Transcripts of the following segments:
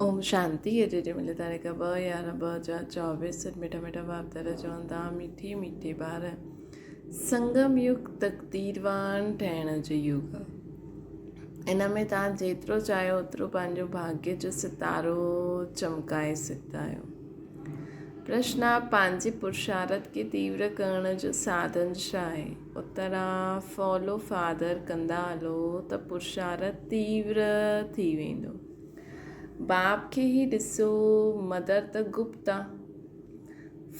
ओम शांति। अजय मिले तारीख़ 2/11/2024। मीठा मीठा बाप तारा चवंदा मीठे मीठे ॿार संगम युग तक़दीरवान ठहिण जो युग। इन में तव्हां जेतिरो चाहियो ओतिरो पंहिंजो भाग्य जो सितारो चमकाए सघंदा आहियो। प्रश्न आहे, पंहिंजे पुरुषार्थ खे तीव्र करण जो साधन छा आहे? उत्तर आहे, फॉलो फादर कंदा हलो त पुरुषार्थ तीव्र थी वेंदो। बाप खे ई ॾिसो, मदर त गुप्त आहे।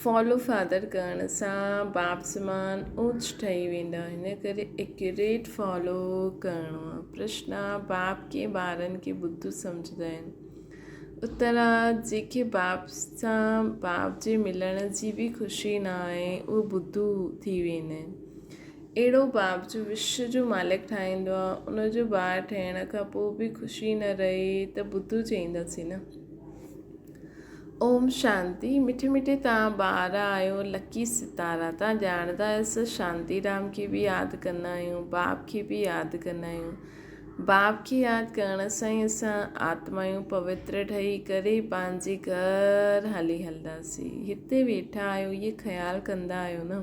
फॉलो फादर करण सां बाप समान ऊच ठही वेंदा, हिन करे एक्यूरेट फॉलो करिणो आहे। प्रश्न आहे, बाप कीअं ॿारनि खे ॿुधू सम्झंदा आहिनि? उत्तर आहे, जंहिंखे बाप सां बाप जे मिलण जी बि ख़ुशी न आहे उहे ॿुधू थी वेंदा आहिनि। अहिड़ो बाप जो विश्व जो मालिक ठाहींदो आहे, उनजो ॿार ठहिण खां पोइ बि ख़ुशी न रहे त ॿुधू चईंदासीं न। ओम शांति। मिठे मिठे तव्हां ॿार आहियो, लकी सितारा। तव्हां ॼाणंदा आहियो, असां शांतीराम खे बि यादि कंदा आहियूं, बाप खे बि यादि कंदा आहियूं। बाप खे यादि करण सां ई असां आत्मायूं पवित्र ठही करे पंहिंजे घर हली हलंदासीं। हिते वेठा आहियो, इहे ख़्यालु कंदा आहियो न,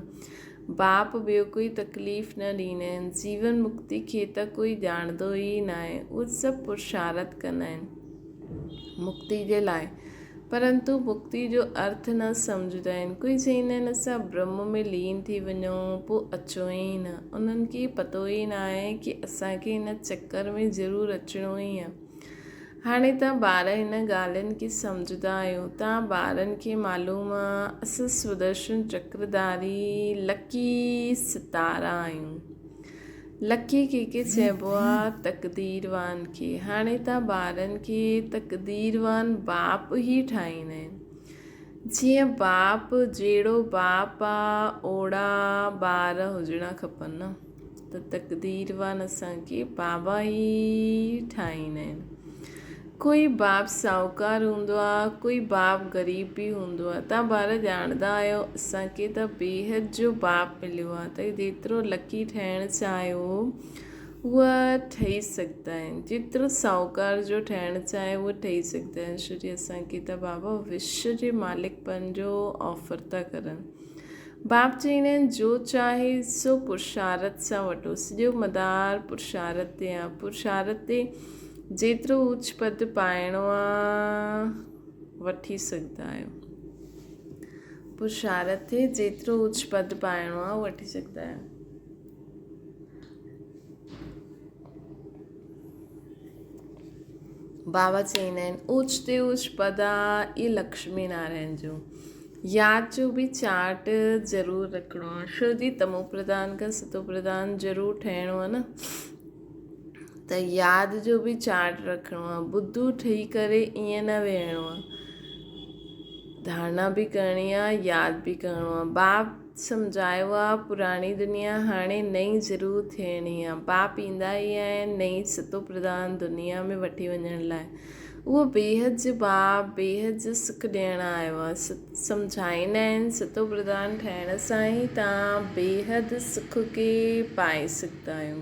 बाप ॿियो कोई तकलीफ़ न ॾींदा आहिनि। जीवन मुक्ति खे त कोई ॼाणंदो ई न आहे। उहे सभु पुरुषार्थ कंदा आहिनि मुक्ति जे लाइ, परंतु मुक्ति जो अर्थ न सम्झंदा आहिनि। कोई चईंदा आहिनि असां ब्रह्म में लीन थी वञूं, पोइ अचो ई न। उन्हनि खे पतो ई न आहे कि असांखे हिन चक्कर में ज़रूरु अचिणो ई आहे। हाणे तव्हां ॿार हिन ॻाल्हियुनि खे सम्झंदा आहियो। तव्हां ॿारनि खे मालूम आहे असां सुदर्शन चक्रधारी लकी सितारा आहियूं। लकी कंहिंखे चइबो आहे? तक़दीरवान खे। हाणे तव्हां ॿारनि खे तक़दीरवान बाप ई ठाहींदा आहिनि। जीअं बाप जहिड़ो बाप आहे ओड़ा ॿार हुजणा खपनि न। त तक़दीरवान असांखे बाबा ई ठाहींदा आहिनि। कोई बाप साहूकार हूंदो आहे, कोई बाप ग़रीब बि हूंदो आहे। तव्हां ॿार ॼाणंदा आहियो असांखे त बेहद जो बाप मिलियो आहे, त जेतिरो लकी ठहिणु चाहियो उहा ठही सघंदा आहिनि। जेतिरो साहूकार जो ठहिणु चाहे उहा ठही सघंदा आहिनि। छो जो असांखे त बाबा विश्व जे मालिकपन जो ऑफर था करनि। बाप चईंदा आहिनि जो चाहे सो पुरुषार्थ सां वठो। सॼो मदार पुरुषार्थ ते आहे। पुरुषार्थ ते जेतिरो उच पद पाइणो आहे वठी सघंदा आहियो। पुरुषार्थ ते जेतिरो उच पद पाइणो आहे वठी सघंदा आहियो। बाबा चईंदा आहिनि ऊच ते ऊच पद आहे, इहे लक्ष्मी नारायण जो। यादि जो बि चार्ट ज़रूरु रखिणो आहे, छो जी तमो प्रधान खां सतो प्रधान ज़रूरु ठहिणो आहे न। त यादि जो बि चार्ट रखिणो आहे। ॿुधू ठही करे ईअं न वेहणो आहे। धारणा बि करणी आहे, यादि बि करिणो आहे। बाप सम्झायो आहे पुराणी दुनिया हाणे नई ज़रूरु थियणी आहे। बाप ईंदा ई आहिनि नई सतो प्रधान दुनिया में वठी वञण लाइ। उहो बेहद जो बाप बेहद जो सुख ॾियणु आयो आहे। सम्झाईंदा आहिनि सतो प्रधान ठहिण सां ई तव्हां बेहद सुख खे पाए सघंदा आहियो।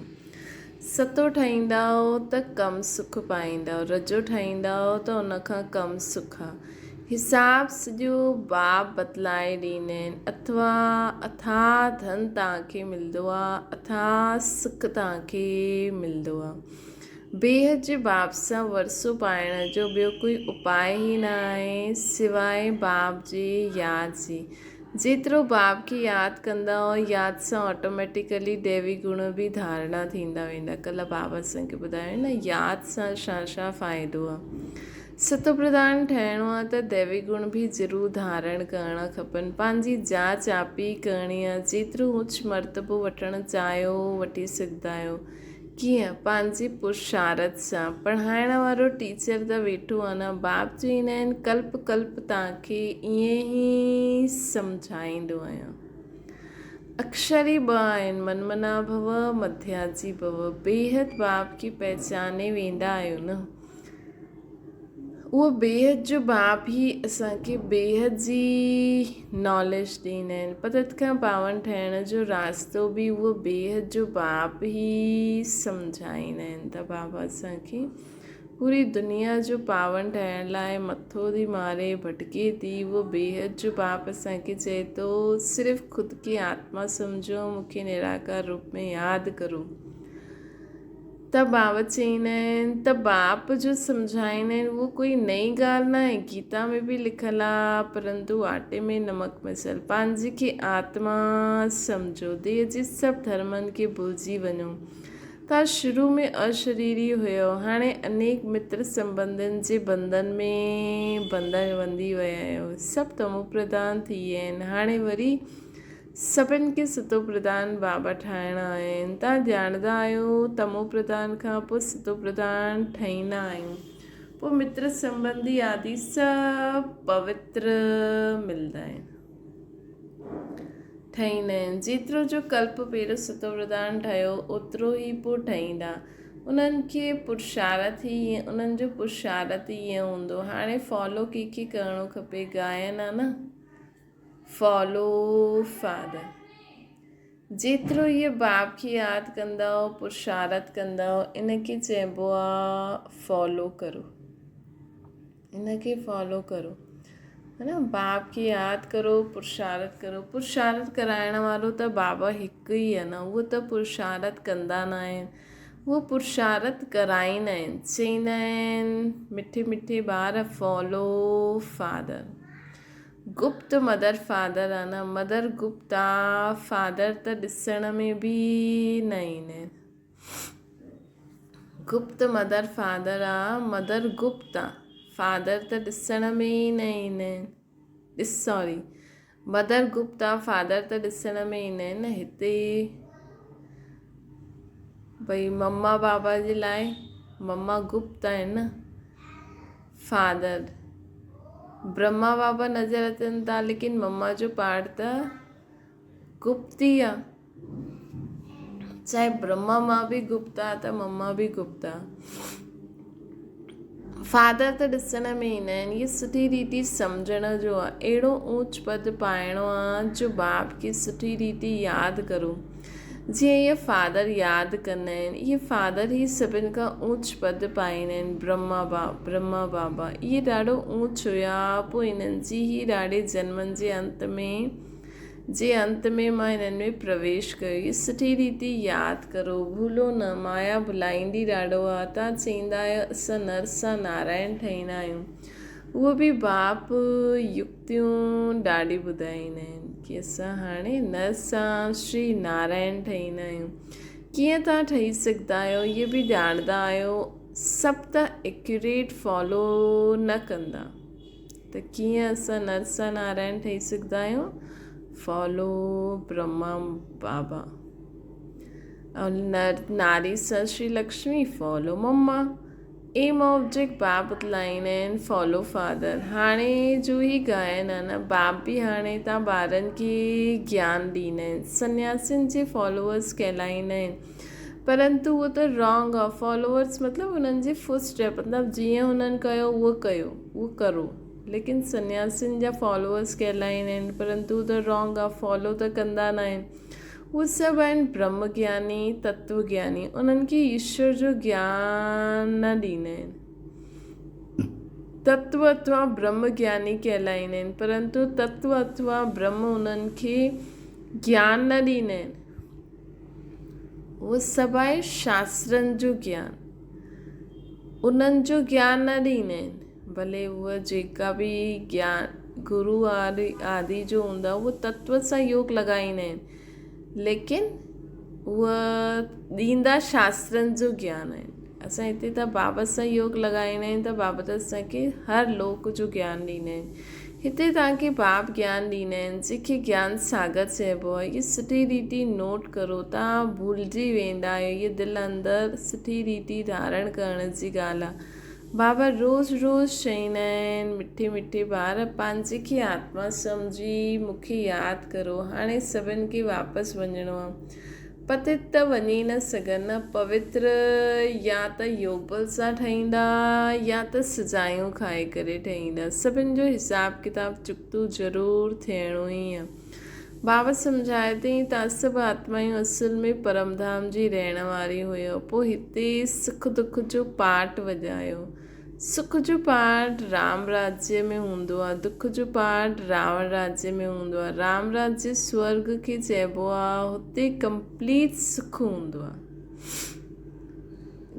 सतो ठाहींदव त कम सुख पाईंदव, रजो ठाहींदव त उनखां कम सुख आहे। हिसाब सॼो बाप बतलाए ॾींदा आहिनि। अथाह धन तव्हांखे मिलंदो आहे, अथाह सुख तव्हांखे मिलंदो आहे। बेहद जे बाप सां वरसो पाइण जो ॿियो कोई उपाय ई न आहे सिवाय बाप जी यादि जी। जेतिरो बाप खे यादि कंदा, यादि सां ऑटोमेटिकली दैवी गुण बि धारणा थींदा वेंदा। कल्ह बाबा असांखे ॿुधायो न यादि सां छा छा फ़ाइदो आहे। सतो प्रधान ठहिणो आहे त दैवी गुण बि ज़रूरु धारण करणा खपनि। पंहिंजी जांच आपी करणी आहे। जेतिरो उच मर्तबो वठणु चाहियो वठी सघंदा आहियो। कीअं? पंहिंजे पुरुषार्थ सां। पढ़ाइण वारो टीचर त वेठो आहे न। बाप चईंदा आहिनि कल्प कल्प तव्हांखे ईअं ई सम्झाईंदो आहियां। अक्षर ई 2 आहिनि, मनमना भव मध्याजी भव। बेहद बाप खे पहचाने वेंदा आहियो न। उहो बेहद जो बाप ई असांखे बेहद जी नॉलेज ॾींदा आहिनि। पतत खां पावन ठहिण जो रास्तो बि उहो बेहद जो बाप ई सम्झाईंदा आहिनि। त बाबा असांखे पूरी दुनिया जो पावन ठहिण लाइ मथो थी मारे भटके थी, उहो बेहद जो बाप असांखे चए थो सिर्फ़ु ख़ुदि खे आत्मा सम्झो, मूंखे निराकार रूप में यादि करो। त बाबा चईंदा आहिनि त बाप जो सम्झाईंदा आहिनि उहो कोई नई ॻाल्हि न आहे, गीता में बि लिखियलु आहे, परंतु आटे में नमक मिसल। पंहिंजे खे आत्मा सम्झो, देह जे सभु धर्मनि खे भुलिजी वञो। तव्हां शुरू में अशरीरी हुयो, हाणे अनेक मित्र संबंधियुनि जे बंधन में बंधी विया आहियो, सभु तमो प्रधान थी विया आहिनि, हाणे वरी सभिनि खे सतो प्रधान बाबा ठाहिणा आहिनि। तव्हां ॼाणंदा आहियो तमो प्रधान खां पोइ सतो प्रधान ठाहींदा आहियूं, पोइ मित्र संबंधी आदि सभु पवित्र मिलंदा आहिनि, ठाहींदा आहिनि। जेतिरो जो कल्प पहिरियों सतो प्रधान ठहियो ओतिरो ई पोइ ठाहींदा, उन्हनि खे पुरुषार्थ ई उन्हनि जो पुरुषार्थ ई ईअं हूंदो। हाणे फॉलो कंहिंखे करिणो खपे, गायन आहे न, फॉलो फादर। जेतिरो इहे बाप खे यादि कंदव, पुरुषार्थ कंदव, इनखे चइबो आहे फॉलो करो, इनखे फॉलो करो, है न। बाप खे यादि करो, पुरुषार्थ करो। पुरुषार्थ कराइण वारो त बाबा हिकु ई आहे न, उहो त पुरुषार्थ कंदा न आहिनि, उहो पुरुषार्थ कराईंदा आहिनि। चईंदा आहिनि मिठे मिठे ॿार फॉलो फादर। गुप्त मदर फादर आहे न, मदर गुप्त आहे, फादर त ॾिसण में बि न ईंदा आहिनि। गुप्त मदर फादर आहे, मदर गुप्त आहे, फादर त ॾिसण में ई न ईंदा आहिनि। सॉरी, मदर गुप्त आहे, फादर त ॾिसण में ईंदा आहिनि न। हिते भई मम्मा बाबा जे लाइ मम्मा गुप्त आहिनि न, फादर ब्रह्मा बाबा नज़र अचनि था, लेकिन मम्मा जो पार्ट त गुप्त ई आहे। चाहे ब्रह्मा मां बि गुप्त आहे त मम्मा बि गुप्त आहे। फादर त ॾिसण में ईंदा आहिनि। इहा सुठी रीति सम्झण जो आहे, अहिड़ो ऊच पद पाइणो आहे जो बाप खे सुठी रीति यादि करो, जीअं इहे फादर यादि कंदा आहिनि। इहे फादर ई सभिनि खां ऊच पद पाईंदा आहिनि। ब्रह्मा बाबा इहे ॾाढो ऊच हुया, पोइ हिननि जी ई ॾाढे जन्मनि जे अंत में मां हिननि में प्रवेश कयो। इहा सुठी रीति यादि करो, भूलो न, माया भुलाईंदी ॾाढो आहे। तव्हां चईंदा आहियो असां नर सां नारायण ठाहींदा आहियूं, उहो बि बाप युक्तियूं ॾाढी ॿुधाईंदा आहिनि कि असां हाणे नर सां श्री नारायण ठाहींदा आहियूं। कीअं तव्हां ठही सघंदा आहियो इहे बि ॼाणंदा आहियो, सभु त एक्यूरेट फॉलो न कंदा, त कीअं असां नर सां नारायण ठही सघंदा आहियूं? फॉलो ब्रह्मा बाबा, ऐं नारी सां श्री लक्ष्मी फॉलो मम्मा। एम ऑब्जेक्ट बाप बतलाईंदा आहिनि, फॉलो फादर। हाणे जो ही गायन आहे न, बाप बि हाणे तव्हां ॿारनि खे ज्ञान ॾींदा आहिनि। सन्यासियुनि जे फॉलोअर्स कहलाईंदा आहिनि, परंतु उहो त रॉन्ग आहे। फॉलोअर्स मतिलबु उन्हनि जे फुट स्टेप, मतिलबु जीअं हुननि कयो उहो करो, लेकिन सन्यासियुनि जा फॉलोअर्स कहलाईंदा आहिनि, परंतु उहो त रॉन्ग आहे, फॉलो त कंदा न आहिनि। उहे सभु आहिनि ब्रह्म ज्ञानी, तत्व ज्ञानी, उन्हनि खे ईश्वर जो ज्ञान न ॾींदा आहिनि। तत्व अथवा ब्रह्म ज्ञानी कहलाईंदा आहिनि, परंतु तत्व अथवा ब्रह्म उन्हनि खे ज्ञान न ॾींदा आहिनि। उहो सभु आहे शास्त्रनि जो ज्ञान, उन्हनि जो ज्ञान न ॾींदा आहिनि। भले उहा जेका बि ज्ञान गुरु आदि जो हूंदा, उहो तत्व सां योग लॻाईंदा आहिनि, लेकिन उहा ॾींदा शास्त्रनि जो ज्ञान आहिनि। असां हिते त बाबा सां योग लॻाईंदा आहिनि, त बाबा त असांखे हर लोक जो ज्ञान ॾींदा आहिनि। हिते तव्हांखे बाप ज्ञान ॾींदा आहिनि, जंहिंखे ज्ञान सागर चइबो आहे। इहा सुठी रीति नोट करो, तव्हां भुलिजी वेंदा आहियो। इहा दिलि अंदरि सुठी रीति धारण करण जी ॻाल्हि आहे। बाबा रोज़ु रोज़ु चईंदा आहिनि, मिठे मिठे ॿार पंहिंजे खे आत्मा सम्झी मूंखे यादि करो। हाणे सभिनि खे वापसि वञिणो आहे। पतित त वञी न सघनि, पवित्र या त योग बल सां ठहींदा या त सजायूं खाई करे ठहींदा। सभिनि जो हिसाब किताब चुकतो ज़रूरु थियणो ई आहे। बाबा सम्झाए थई त सभु आत्मायूं असुल में परमधाम जी रहण वारी हुयो। पोइ हिते सुख दुख जो पाठ वॼायो। सुख जो पाठ राम राज्य में हूंदो आहे, दुख जो पाठ रावण राज्य में हूंदो आहे। राम राज्य स्वर्ग खे चइबो आहे, हुते कंप्लीट सुख हूंदो आहे।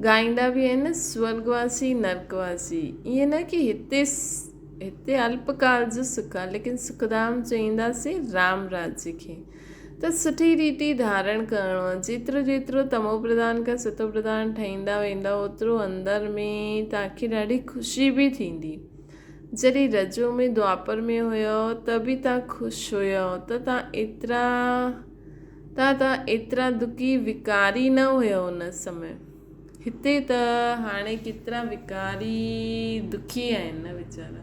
ॻाईंदा बि आहिनि स्वर्गवासी नरकवासी, ईअं न कि हिते अल्पकाल जो सुख आहे, लेकिन सुखधाम चईंदासीं राम राज्य खे। त सुठी रीति धारण करिणो आहे। जेतिरो जेतिरो तमो प्रधान खां सतो प्रधान ठहींदा वेंदा, ओतिरो अंदर में तव्हांखे ॾाढी ख़ुशी बि थींदी। जॾहिं रजो में द्वापर में हुयो त बि तव्हां ख़ुशि हुयो, त तव्हां एतिरा दुखी विकारी न हुयो उन समय। हिते त हाणे केतिरा विकारी दुखी आहिनि न वीचारा।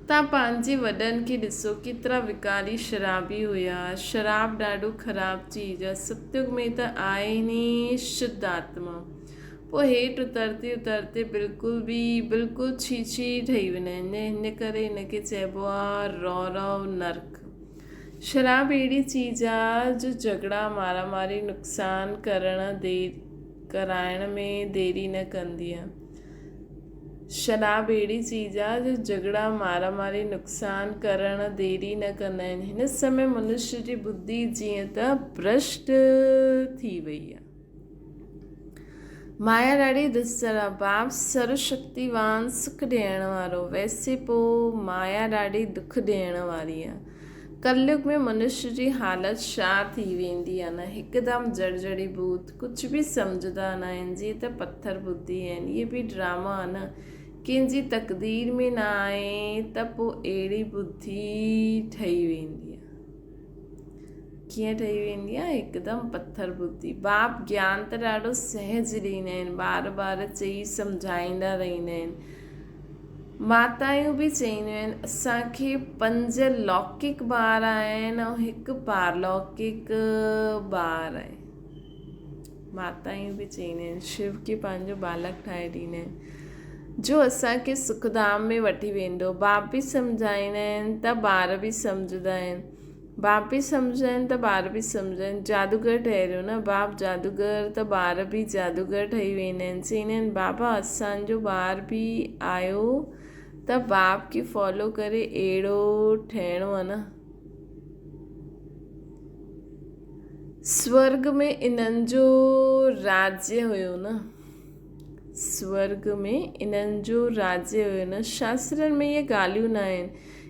तव्हां पंहिंजे वॾनि खे ॾिसो, केतिरा विकारी शराबी हुया। शराब ॾाढो ख़राबु चीज़ आहे। सतयुग में त आहे नी शुद्ध आत्मा, पोइ हेठि उतरते उतरते बिल्कुलु छीछी ठही वेंदा आहिनि। हिन करे हिनखे चइबो आहे रौरव नर्क। शराब अहिड़ी चीज़ आहे जो झगड़ा मारामारी नुक़सान कराइण में देरी न कंदी आहे। शराब अहिड़ी चीज़ आहे जो झगड़ा मारामारी नुक़सान करणु देरी न कंदा आहिनि। हिन समय मनुष्य जी बुद्धि जीअं त भ्रष्ट थी वई आहे। माया ॾाढी दुस्तर आहे। बाप सर्वशक्तिवान सुख ॾियण वारो, वैसे पोइ माया ॾाढी दुख ॾियण वारी आहे। कलयुग में मनुष्य जी हालत छा थी वेंदी आहे न, हिकदमि जड़जड़ी भूत, कुझु बि सम्झंदा न आहिनि, जीअं त पत्थर बुद्धि आहिनि। इहे बि ड्रामा आहे न, कंहिंजी तक़दीर में न आहे त पोइ अहिड़ी बुद्धि ठही वेंदी आहे। कीअं ठही वेंदी आहे? हिकदमि पत्थर बुद्धि। बाप ज्ञान त ॾाढो सहज ॾींदा आहिनि, बार चई सम्झाईंदा रहंदा आहिनि। मातायूं बि चईंदियूं आहिनि असांखे 5 लौकिक ॿार आहिनि ऐं 1 पारलौकिक ॿार आहे। मातायूं बि चईंदियूं आहिनि, शिव खे पंहिंजो बालक ठाहे ॾींदा आहिनि जो असांखे सुखधाम में वठी वेंदो। बाप बि सम्झाईंदा आहिनि त ॿार बि सम्झंदा आहिनि। बाप बि सम्झंदा आहिनि त ॿार बि सम्झंदा आहिनि। जादूगर ठहियो न, बाप जादूगर त ॿार बि जादूगर ठही वेंदा आहिनि। चईंदा आहिनि बाबा असांजो ॿार बि आयो त बाप खे फॉलो करे अहिड़ो ठहिणो आहे न। स्वर्ग में इन्हनि जो राज्य हुयो न, स्वर्ग में इन्हनि जो राज्य हुयो न। शास्त्रनि में इहे ॻाल्हियूं न आहिनि।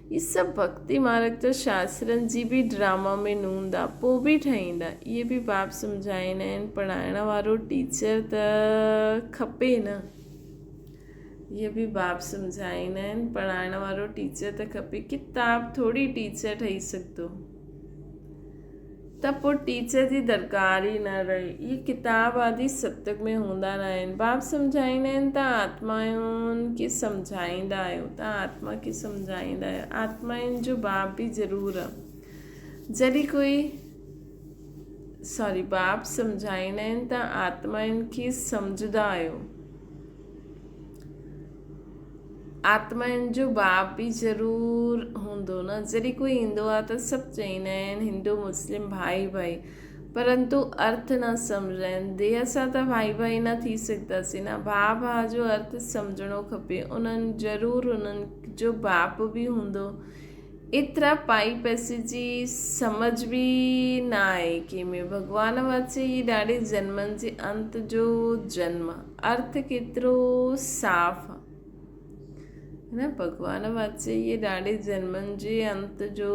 इहे सभु भक्ति मार्ग त शास्त्रनि जी बि ड्रामा में नूंदा, पोइ बि ठहींदा। इहे बि बाप सम्झाईंदा आहिनि। पढ़ाइण वारो टीचर त खपे न। इहे बि बाप सम्झाईंदा आहिनि, पढ़ाइण वारो टीचर त खपे। किताब थोरी टीचर ठही सघंदो, त पोइ टीचर जी दरकार ई न रही। इहे किताब आदि सत्संग में हूंदा न आहिनि। बाप सम्झाईंदा आहिनि तव्हां आत्माउनि खे सम्झाईंदा आहियो, तव्हां आत्मा खे सम्झाईंदा आहियो। आत्माउनि जो बाप बि ज़रूरु आहे। बाप सम्झाईंदा आहिनि तव्हां आत्माउनि खे सम्झंदा आहियो। आत्माउनि जो बाप बि ज़रूरु हूंदो न। जॾहिं कोई ईंदो आहे त सभु चईंदा आहिनि हिंदू मुस्लिम भाई परंतु अर्थ न सम्झंदा आहिनि। देह सां त भाई न थी सघंदासीं न। भाउ जो अर्थ सम्झणो खपे। उन्हनि जो बाप बि हूंदो। एतिरा पैसे जी समझ बि न आहे कंहिंमें। भॻवान वचे इहे ॾाढे जन्मनि जे अंत जो जन्म, अर्थ केतिरो साफ़ आहे न। भॻवान वाचे इहे ॾाढे जन्मनि जे अंत जो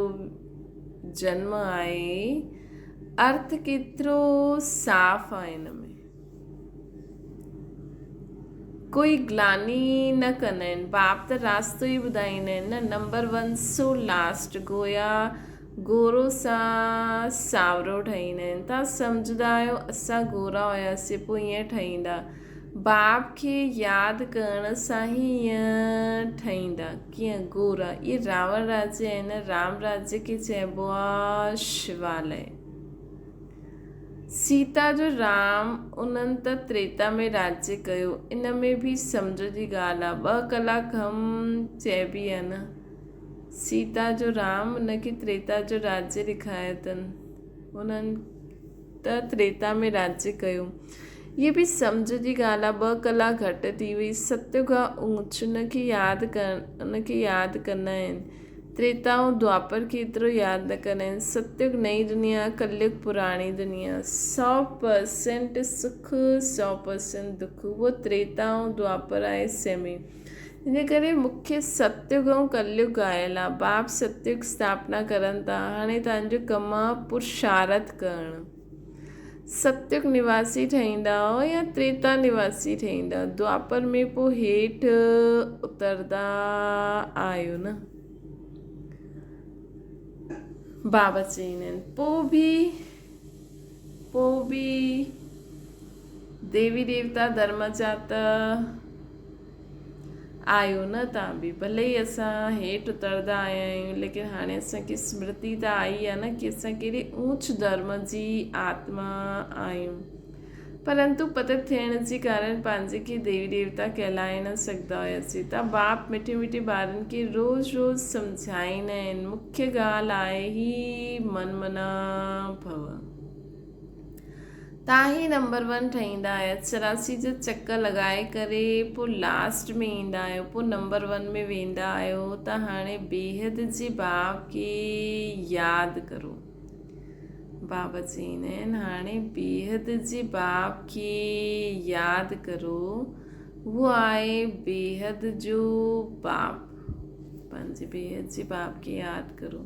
जन्म आहे, अर्थ केतिरो साफ़ आहे। हिन में कोई ग्लानी न कंदा आहिनि। बाप त रास्तो ई ॿुधाईंदा आहिनि न। नंबर 1 सो लास्ट, गोरो सां सावरो ठहींदा आहिनि। तव्हां सम्झंदा आहियो असां गोरा हुयासीं, पोइ ईअं ठहींदा। बाप खे यादि करण सां ई ईअं ठहींदा। कीअं? गोरा। इहे रावण राज्य आहे न। राम राज्य खे चइबो आहे शिवालय। सीता जो राम उन्हनि त त्रेता में राज्य कयो। इन में बि सम्झ जी ॻाल्हि आहे। 2 कलाक हम चइबी आहे न। सीता जो राम उनखे त्रेता जो राज्य ॾेखारियो अथनि, उन्हनि त त्रेता में राज्य कयो। ये बि सम्झ जी ॻाल्हि आहे। 2 कलाक घटि थी वई। सत्युग ऊच उनखे यादि कंदा आहिनि। त्रेता ऐं द्वापर खे एतिरो यादि न कंदा आहिनि। सत्युग नई दुनिया, कलयुग पुराणी दुनिया। 100% सुख 100% दुख, उहो त्रेता ऐं द्वापर आहे सेमी। इन करे मूंखे सत्युग ऐं कलयुग आयल आहे। बाप सत्युग स्थापना करनि था। हाणे तव्हांजो कमु आहे पुरुषार्थ करणु। सत्युग निवासी ठहींदा या त्रेता निवासी ठहींदा। द्वापर में पोइ हेठि उतरंदा आहियो न। बाबा चईंदा आहिनि पोइ बि देवी देवता धर्म जा त आहियो न तव्हां बि। भले ई असां हेठि उतरंदा आया आहियूं, लेकिन हाणे असांखे स्मृति त आई आहे न कि असां कहिड़े ऊच धर्म जी आत्मा आहियूं। परंतु पतक थियण जे कारण पंहिंजे खे देवी देवता कहलाए न सघंदा हुआसीं। त बाप मिठे मिठे ॿारनि खे रोज़ु सम्झाईंदा आहिनि। मुख्य ॻाल्हि आहे ही मन मना भव। तव्हां ही नंबर 1 ठहींदा आहियो। 84 जो चकर लॻाए करे पोइ लास्ट में ईंदा आहियो, पोइ नंबर 1 में वेंदा आहियो। त हाणे बेहद जे बाप खे यादि करो। बाबा चईंदा आहिनि हाणे बेहद जे बाप खे यादि करो। उहो आहे बेहद जो बाप। पंहिंजे बेहद जे बाप खे यादि करो,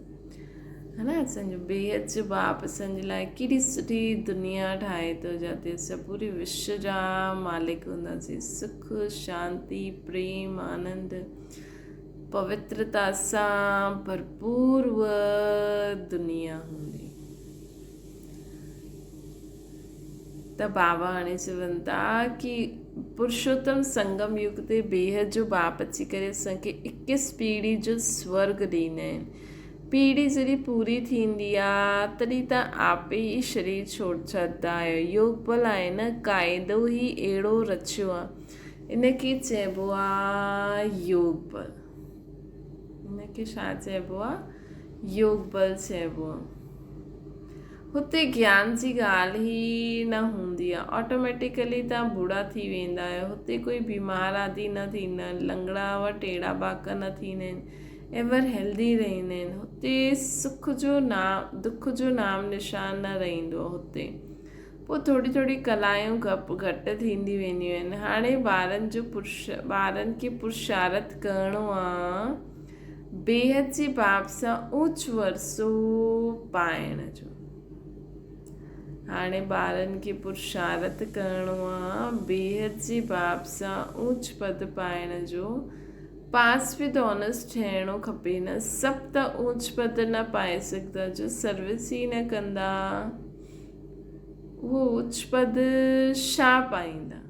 है न। असांजो बेहद जो बाप असांजे लाइ केॾी सुठी दुनिया ठाहे थो, जिते असां पूरे विश्व जा मालिक हूंदासीं। सुख शांती प्रेम आनंद पवित्रता सां भरपूर उहा दुनिया हूंदी। त बाबा हाणे चवनि था कि पुरुषोत्तम संगम युग ते बेहद जो बाप अची करे असांखे 21 पीढ़ी जो स्वर्ग ॾींदा आहिनि। पीढ़ी जॾहिं पूरी थींदी आहे तॾहिं तव्हां आपे ई शरीर छोड़ छॾंदा आहियो। योग बल आहे न, क़ाइदो ई अहिड़ो रचियो आहे। इनखे चइबो आहे योग बल। इनखे छा चइबो आहे? योग बल चइबो आहे। हुते ज्ञान जी ॻाल्हि ई न हूंदी आहे। ऑटोमेटिकली तव्हां बूढ़ा थी वेंदा आहियो। हुते कोई बीमार आदि न थींदा आहिनि, लंगड़ा व टेढ़ा बाक न थींदा आहिनि, एवर हेल्दी रहंदा आहिनि। हुते सुख जो नाम दुख जो नाम निशान न रहंदो आहे। हुते पोइ थोरी थोरी कलायूं घटि थींदी वेंदियूं आहिनि। हाणे ॿारनि खे पुरुषार्थ करिणो आहे बेहद जे बाप सां ऊच वरसो पाइण जो। हाणे ॿारनि खे पुरुषार्थ करिणो आहे बेहद जे बाप सां ऊच पद पाइण जो। पास विद ऑनर्स ठहिणो खपे न। सभु त ऊच पद न पाए सघंदा, जो सर्विस ई न कंदा उहो ऊच पद छा पाईंदा।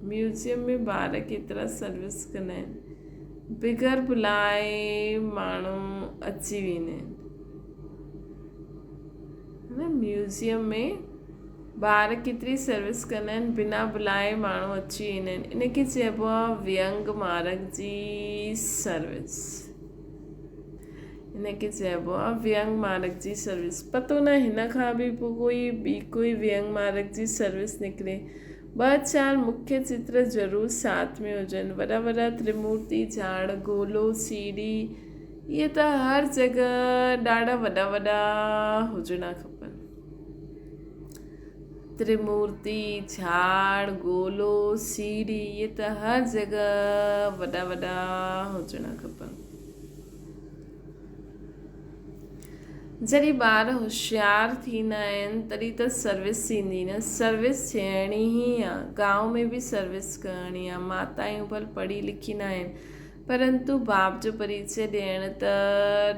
म्यूज़ियम में ॿार केतिरा सर्विस कंदा आहिनि, बिगर बुलाए माण्हू अची वेंदा आहिनि। म्यूज़ियम में ॿार केतिरी सर्विस कंदा आहिनि, बिना बुलाए माण्हू अची वेंदा आहिनि। इनखे चइबो आहे व्यंग मार्ग जी सर्विस। इनखे चइबो आहे व्यंग मार्ग जी सर्विस। पतो न हिन खां बि पोइ कोई व्यंग मार्ग जी सर्विस निकिरे। 2-4 मुख्य चित्र ज़रूरु साथ में हुजनि। वॾा वॾा त्रिमूर्ति झाड़ गोलो सीढ़ी इहे त हर जॻह ॾाढा वॾा वॾा हुजणा खपनि। त्रिमूर्ति झाड़ गोलो सीढ़ी इहे त हर जॻह वॾा वॾा हुजणा खपनि। जॾहिं ॿार होशियारु थींदा आहिनि तॾहिं त सर्विस ईंदी न। सर्विस थियणी ई आहे। गांव में बि सर्विस करणी आहे। माताऊं भले पढ़ी लिखी न आहिनि, परंतु बाप जो परिचय ॾियण त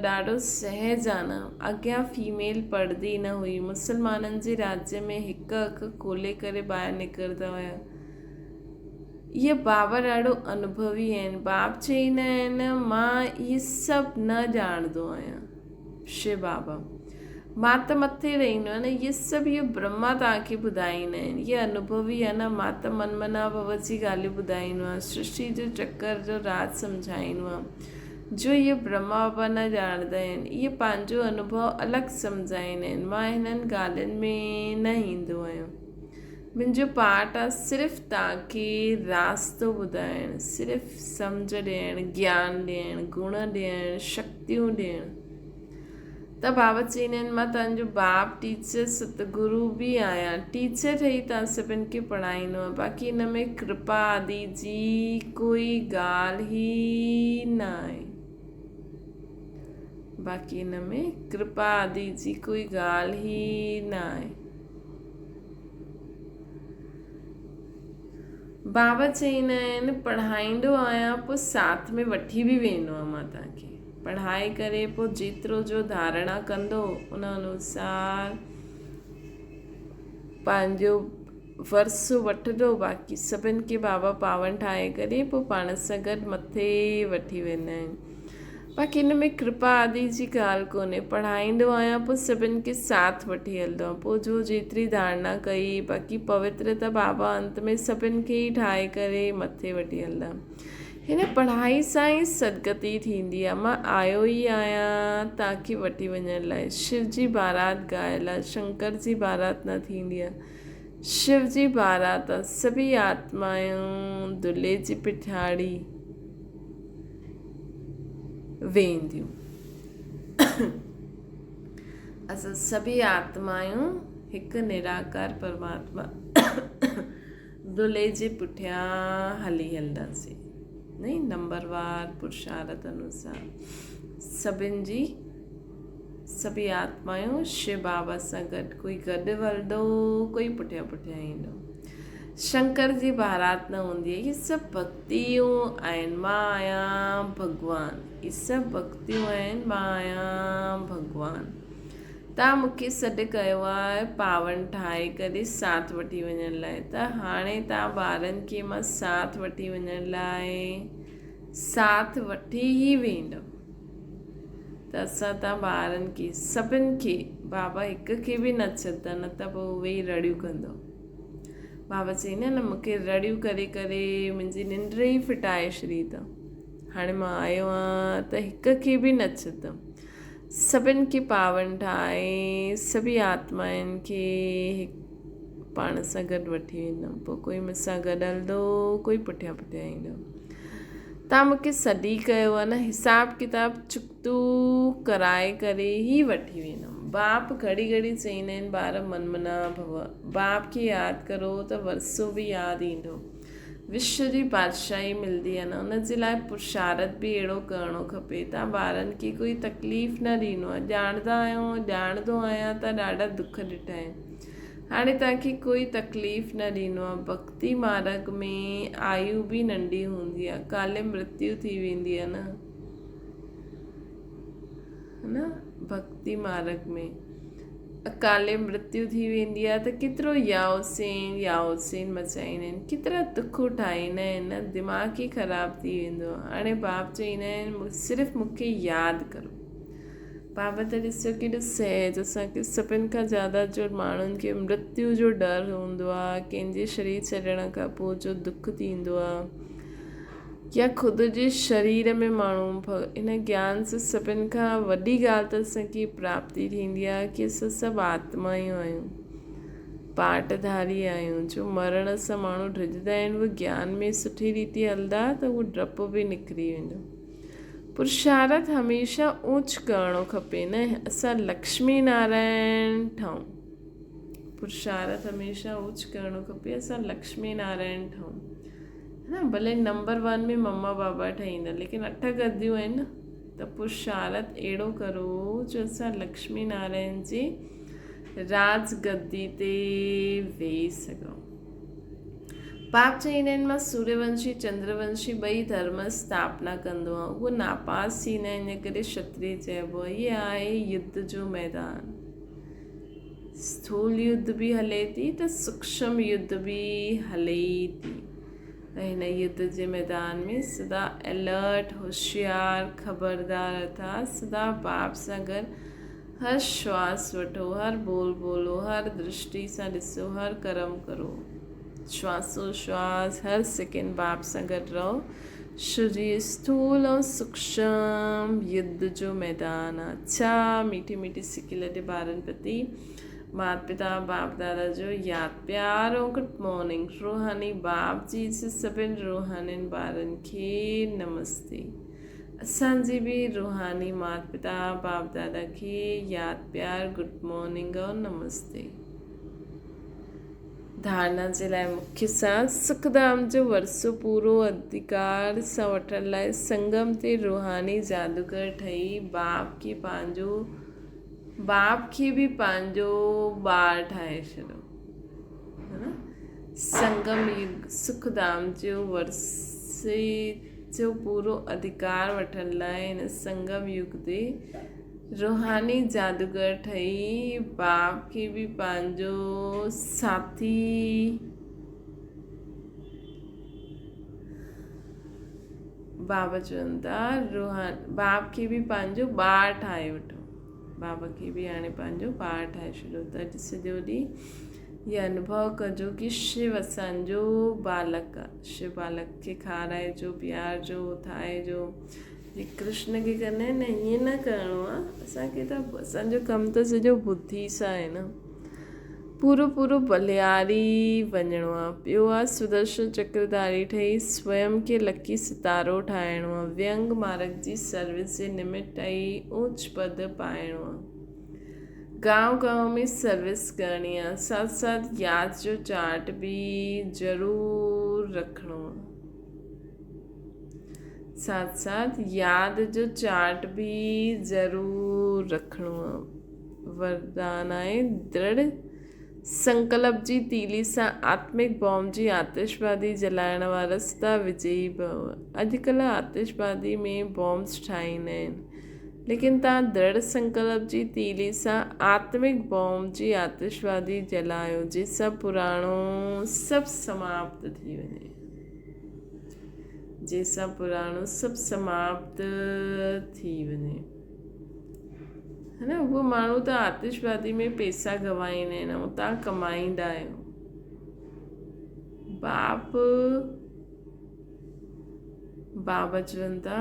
ॾाढो सहज आहे न। अॻियां फीमेल पढ़ंदी न हुई। मुसलमाननि जे राज्य में हिकु अखि खोले करे ॿाहिरि निकिरंदा हुया। इहे बाबा ॾाढो अनुभवी आहिनि। बाप चईंदा आहिनि मां इहे सभु न ॼाणंदो आहियां। शिव बाबा मां त मथे रहंदो आहे न। इहे सभु इहो ब्रह्मा तव्हांखे ॿुधाईंदा आहिनि। इहे अनुभवी आहे न। मां त मनमना भव जी ॻाल्हियूं ॿुधाईंदो आहे। सृष्टि जो चक्कर जो राज सम्झाईंदो आहे। जो इहे ब्रह्मा बाबा न ॼाणंदा आहिनि, इहे पंहिंजो अनुभव अलॻि सम्झाईंदा आहिनि। मां हिननि ॻाल्हियुनि में न ईंदो आहियां। मुंहिंजो पार्ट आहे सिर्फ़ु तव्हांखे रास्तो ॿुधाइणु, सिर्फ़ु सम्झ ॾियणु, ज्ञान ॾियणु, गुण ॾियणु, शक्तियूं ॾियणु। त बाबा चवंदा आहिनि मां तव्हांजो बाप टीचर सतगुरु बि आहियां। टीचर ठही तव्हां सभिनि खे पढ़ाईंदो आहे। बाक़ी हिन में कृपा आदि जी कोई ॻाल्हि ई न आहे। बाक़ी हिन में कृपा आदि जी कोई ॻाल्हि ई न आहे। बाबा चवंदा आहिनि पढ़ाईंदो आहियां, पोइ साथ में वठी बि वेंदो आहियां। मां तव्हांखे पढ़ाए करे पोइ जेतिरो जो धारणा कंदो उन अनुसार पंहिंजो वर्सो वठंदो। बाक़ी सभिनि खे बाबा पावन ठाहे करे पोइ पाण सां गॾु मथे वठी वेंदा आहिनि। बाक़ी हिन में कृपा आदि जी ॻाल्हि कोन्हे। पढ़ाईंदो आहियां पोइ सभिनि खे साथ वठी हलंदो आहे। पोइ जो जेतिरी धारणा कई, बाक़ी पवित्र त बाबा अंत में सभिनि खे ई ठाहे करे मथे वठी हलंदा। हिन पढ़ाई सां ई सदगति थींदी आहे। मां आयो ई आहियां तव्हांखे वठी वञण लाइ। शिव जी बारात ॻायल आहे, शंकर जी बारात न थींदी आहे। शिव जी बारात आहे। सभी आत्माऊं दुल्हे जी पिठाड़ी वेंदियूं। असां सभी आत्माऊं हिकु निराकार परमात्मा दुल्हे जे पुठियां हली हलंदासीं। नहीं नंबरवार पुरुषार्थ अनुसार सभी आत्माऊं शिव बाबा सां गॾु, कोई गॾु हलंदो, कोई पुठियां पुठियां ईंदो। शंकर जी बारात न हूंदी आहे। इहे सभु भक्तियूं आहिनि। मां आहियां भॻवानु। इहे सभु भक्तियूं आहिनि। मां आहियां भॻवानु। तव्हां मूंखे सॾु कयो आहे पावन ठाहे करे साथ वठी वञण लाइ। त हाणे तव्हां ॿारनि खे मां साथ वठी वञण लाइ साथ वठी ई वेंदमि। त असां तव्हां ॿारनि खे सभिनि खे बाबा हिक खे बि न छॾंदा, न त पोइ उहे ई रड़ियूं कंदो। बाबा चईंदा न मूंखे रड़ियूं करे करे मुंहिंजी निंड ई फिटाए छॾी अथऊं। हाणे मां आयो आहियां त हिक खे बि न छॾंदमि। सभिनि खे पावन ठाहे सभी आत्माउनि खे पाण सां गॾु वठी वेंदमि। पोइ कोई मूंसां गॾु हलंदो, कोई पुठियां पुठियां ईंदो। तव्हां मूंखे सॾी कयो आहे न, हिसाब किताब चुकतू कराए करे ई वठी वेंदमि। बाप घड़ी घड़ी चवंदा आहिनि ॿार मनमना भव। बाप खे यादि करो त वरसो बि यादि ईंदो। विश्व जी बादशाही मिलंदी आहे न, उनजे लाइ पुरुषार्थ बि अहिड़ो करिणो खपे। तव्हां ॿारनि खे कोई तकलीफ़ न ॾिनो आहे। ॼाणंदो आहियां त ॾाढा दुख ॾिठा आहिनि। हाणे तव्हांखे कोई तकलीफ़ न ॾिनो आहे। भक्ति मार्ग में आयु बि नंढी हूंदी आहे, काले मृत्यु थी वेंदी आहे न भक्ति मार्ग में अकाले मृत्यु थी वेंदी आहे। त केतिरो याओसेन मचाईंदा आहिनि, केतिरा दुख उठाईंदा आहिनि न, दिमाग़ ई ख़राबु थी वेंदो आहे। हाणे बाप चवंदा आहिनि सिर्फ़ु मूंखे यादि करो। बाबा त ॾिसो केॾो सहज। असांखे सभिनि खां ज़्यादा जो माण्हुनि खे मृत्यु जो डर हूंदो आहे, कंहिंजे शरीर छॾण खां पोइ जो दुख थींदो आहे, या ख़ुदि जे शरीर में माण्हू इन ज्ञान सां सभिनि खां वॾी ॻाल्हि त असांखे प्राप्ति थींदी आहे कि असां सभु आत्मायूं आहियूं, पाठधारी आहियूं। जो मरण सां माण्हू ड्रिजंदा आहिनि, उहे ज्ञान में सुठी रीति हलंदा त उहो डपु बि निकिरी वेंदो। पुरुषार्थ हमेशह ऊच करणो खपे न। असां लक्ष्मी नारायण ठहूं। पुरुषार्थ हमेशह ऊच करणो खपे। असां लक्ष्मी नारायण ठहूं न। भले नंबर 1 में मम्मा बाबा ठहींदा, लेकिन 8 गद्दियूं आहिनि न। त पुरुषार्थ अहिड़ो करो जो असां लक्ष्मी नारायण जी राज गद्दी ते वेही सघूं। बाप चवंदा आहिनि मां सूर्यवंशी चंद्रवंशी ॿई धर्म स्थापना कंदो आहियां। उहो नापास थींदा आहिनि, इन करे क्षत्रिय चइबो आहे। इहे आहे युद्ध जो मैदान। स्थूल युद्ध बि हले थी त सूक्ष्म युद्ध बि हले ई थी। त हिन युद्ध जे मैदान में सदा अलर्ट, होशियार, ख़बरदार अर्थात सदा बाप सां गॾु हर श्वास वठो, हर बोल बोलो, हर दृष्टि सां ॾिसो, हर कर्म करो। श्वासोश्वास हर सेकेंड बाप सां गॾु रहो। शरीर स्थूल और सूक्ष्म युद्ध जो मैदान। अच्छा मीठी मीठी सिकी लटे ॿारनि प्रति माता पिता बाप दादा जो यादि प्यार और गुड मॉर्निंग। रूहानी बाप जी से सभिनी रूहानी ॿारनि खे नमस्ते। असांजी भी रूहानी माता पिता बाप दादा खे यादि प्यार गुड मॉर्निंग और नमस्ते। धारणा जे लाइ मुख्य साथ सुखधाम जो वरसो पूरो अधिकार सां वठण लाइ संगम ते रूहानी जादूगर ठही बाप खे भी पंहिंजो ॿारु ठाहे छॾियो, है न। संगम युग सुखधाम जो वरसे जो पूरो अधिकार वठण लाइ हिन संगम युग ते रूहानी जादूगर ठही बाप खे भी पंहिंजो साथी बाबा चवनि था बाप खे भी पंहिंजो ॿारु ठाहे वठो। बाबा खे भी हाणे पंहिंजो ॿारु ठाहे छॾियो। त ॾिसजो ॾींहुं इहो अनुभव कजो कि शिव असांजो बालक आहे। शिव बालक खे खाराइजो, प्यारजो, ठाहिजो। जे कृष्ण खे कंदा आहिनि न, ईअं न करिणो आहे असांखे। त असांजो कमु त सॼो बुद्धि सां आहे न। पूरो बलिहारी वञिणो आहे। ॿियो आहे सुदर्शन चक्रधारी ठही स्वयं खे लकी सितारो ठाहिणो आहे। व्यंग मार्ग जी सर्विस जे निमित्त ठही ऊच पद पाइणो आहे। गांव में सर्विस करणी आहे। साथ साथ यादि जो चार्ट भी ज़रूर रखणो आहे। साथ साथ यादि जो चार्ट भी ज़रूर रखणो आहे। वरदान आहे दृढ़ संकल्प जी तीली सां आत्मिक बॉम्ब जी आतिशबादी जलाइण वारा सदा विजयी भव। अॼुकल्ह आतिशबादी में बॉम्ब्स ठाहींदा आहिनि, लेकिन तव्हां दृढ़ संकल्प जी तीली सां आत्मिक बॉम्ब जी आतिशबादी जलायो, जंहिंसां पुराणो सभु समाप्त थी वञे। जंहिंसां पुराणो सभु समाप्त थी वञे, है न। उहो माण्हू त आतिशबादी में पैसा गवाईंदा आहिनि ऐं तव्हां कमाईंदा आहियो। बाबा चवनि था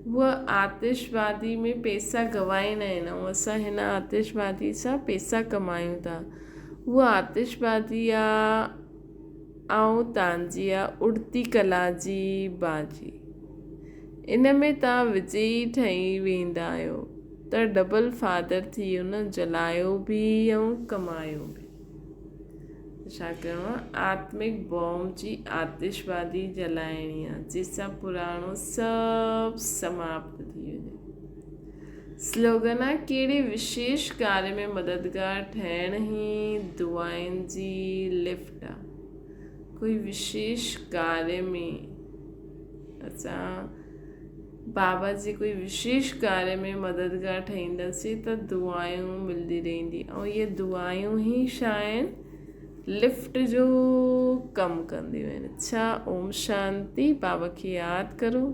उहा आतिशबादी में पैसा गवाईंदा आहिनि ऐं असां हिन आतिशबादी सां पैसा कमायूं था। उहा आतिशबादी आहे ऐं तव्हांजी आहे उड़ती कला जी बाजी। इन में तव्हां विजयी ठही वेंदा आहियो त डबल फादर थी वियो न। जलायो भी ऐं कमायो भी। छा करिणो आहे? आत्मिक बॉम्ब जी आतिशबादी जलाइणी आहे, जंहिंसां पुराणो सभु समाप्त थी वञे। स्लोगन आहे कहिड़े विशेष कार्य में मददगार ठहिण ई दुआनि जी लिफ्ट आहे। कोई विशेष कार्य में असां बाबा जी कोई विशेष कार्य में मददगार ठहींदासीं त दुआयूं मिलंदी रहंदी। ऐं इहे दुआयूं ई छा आहिनि? लिफ्ट जो कमु कंदियूं आहिनि। अच्छा, ओम शांति। बाबा खे यादि करो।